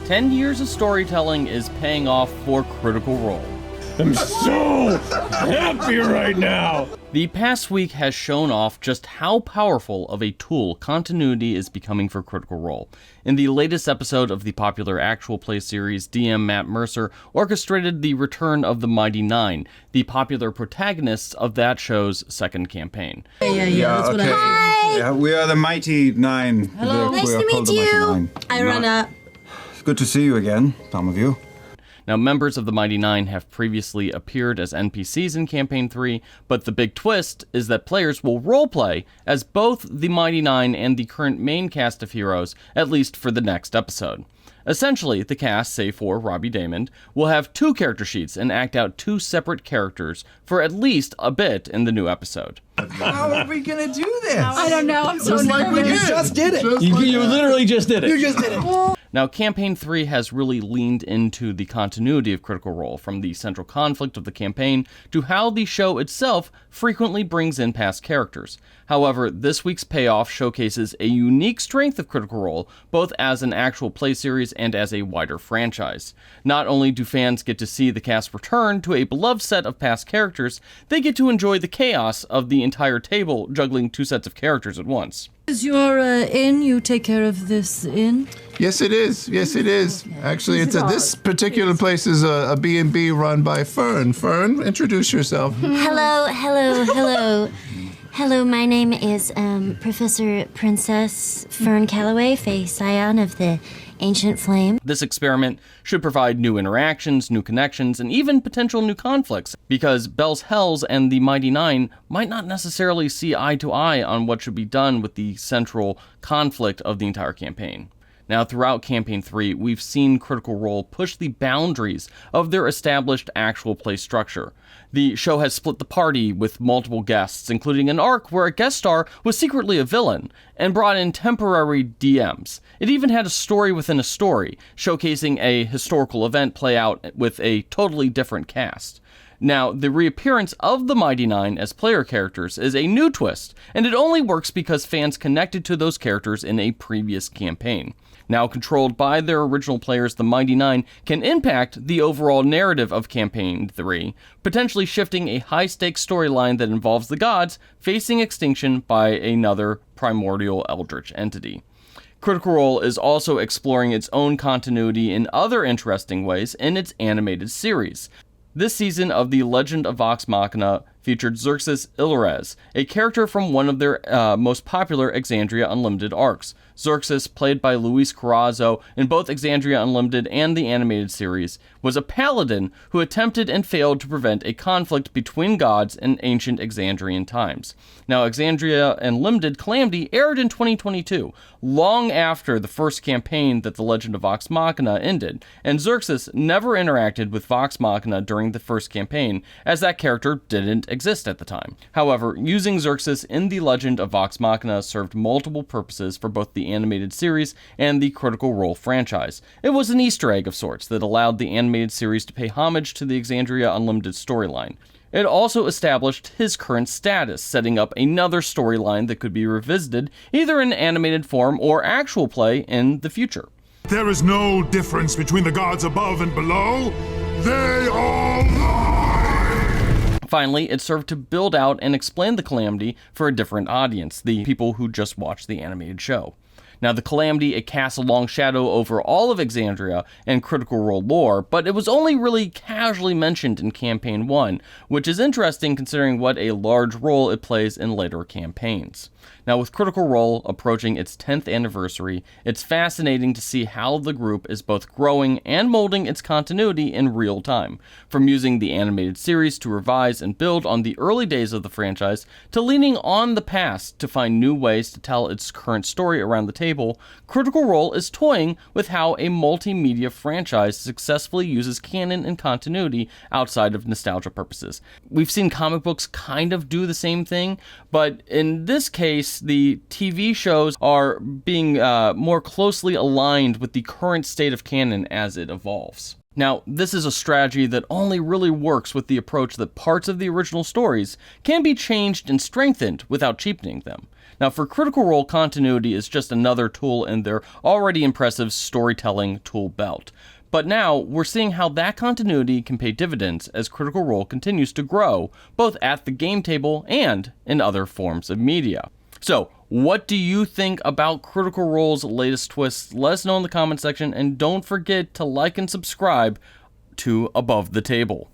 10 years of storytelling is paying off for Critical Role. I'm so happy right now! The past week has shown off just how powerful of a tool continuity is becoming for Critical Role. In the latest episode of the popular actual play series, DM Matt Mercer orchestrated the return of the Mighty Nein, the popular protagonists of that show's second campaign. Yeah, okay. Yeah, we are the Mighty Nein. Hello. Nice to meet you. I run up. It's good to see you again, some of you. Now, members of the Mighty Nein have previously appeared as NPCs in Campaign 3, but the big twist is that players will roleplay as both the Mighty Nein and the current main cast of heroes, at least for the next episode. Essentially, the cast, save for Robbie Daymond, will have 2 character sheets and act out 2 separate characters for at least a bit in the new episode. How are we gonna do this? I don't know. I'm so Just like we nervous. just did it. You literally just did it. You just did it. Now, Campaign 3 has really leaned into the continuity of Critical Role, from the central conflict of the campaign to how the show itself frequently brings in past characters. However, this week's payoff showcases a unique strength of Critical Role, both as an actual play series and as a wider franchise. Not only do fans get to see the cast return to a beloved set of past characters, they get to enjoy the chaos of the entire table juggling 2 sets of characters at once. Is your inn? You take care of this inn? Yes, it is. Yes, it is. Actually, it's this particular place is a B&B run by Fern. Fern, introduce yourself. Hello. Hello, my name is Professor Princess Fern Calloway, Fae Scion of the Ancient Flame. This experiment should provide new interactions, new connections, and even potential new conflicts, because Bell's Hells and the Mighty Nein might not necessarily see eye to eye on what should be done with the central conflict of the entire campaign. Now, throughout Campaign 3, we've seen Critical Role push the boundaries of their established actual play structure. The show has split the party with multiple guests, including an arc where a guest star was secretly a villain, and brought in temporary DMs. It even had a story within a story, showcasing a historical event play out with a totally different cast. Now, the reappearance of the Mighty Nein as player characters is a new twist, and it only works because fans connected to those characters in a previous campaign. Now controlled by their original players, the Mighty Nein can impact the overall narrative of Campaign 3, potentially shifting a high-stakes storyline that involves the gods facing extinction by another primordial eldritch entity. Critical Role is also exploring its own continuity in other interesting ways in its animated series. This season of the Legend of Vox Machina featured Xerxes Ilrez, a character from one of their most popular Exandria Unlimited arcs. Xerxes, played by Luis Carrazzo in both Exandria Unlimited and the animated series, was a paladin who attempted and failed to prevent a conflict between gods in ancient Exandrian times. Now, Exandria Unlimited Calamity aired in 2022, long after the first campaign that the Legend of Vox Machina ended, and Xerxes never interacted with Vox Machina during the first campaign, as that character didn't exist at the time. However, using Xerxes in the Legend of Vox Machina served multiple purposes for both the animated series and the Critical Role franchise. It was an Easter egg of sorts that allowed the animated series to pay homage to the Exandria Unlimited storyline. It also established his current status, setting up another storyline that could be revisited either in animated form or actual play in the future. There is no difference between the gods above and below. They all lie! Finally, it served to build out and explain the Calamity for a different audience, the people who just watched the animated show. Now, the Calamity, it casts a long shadow over all of Exandria and Critical Role lore, but it was only really casually mentioned in Campaign 1, which is interesting considering what a large role it plays in later campaigns. Now, with Critical Role approaching its 10th anniversary, it's fascinating to see how the group is both growing and molding its continuity in real time. From using the animated series to revise and build on the early days of the franchise, to leaning on the past to find new ways to tell its current story around the table, Critical Role is toying with how a multimedia franchise successfully uses canon and continuity outside of nostalgia purposes. We've seen comic books kind of do the same thing, but in this case, the TV shows are being more closely aligned with the current state of canon as it evolves. Now, this is a strategy that only really works with the approach that parts of the original stories can be changed and strengthened without cheapening them. Now, for Critical Role, continuity is just another tool in their already impressive storytelling tool belt. But now, we're seeing how that continuity can pay dividends as Critical Role continues to grow, both at the game table and in other forms of media. So, what do you think about Critical Role's latest twists? Let us know in the comment section, and don't forget to like and subscribe to Above the Table.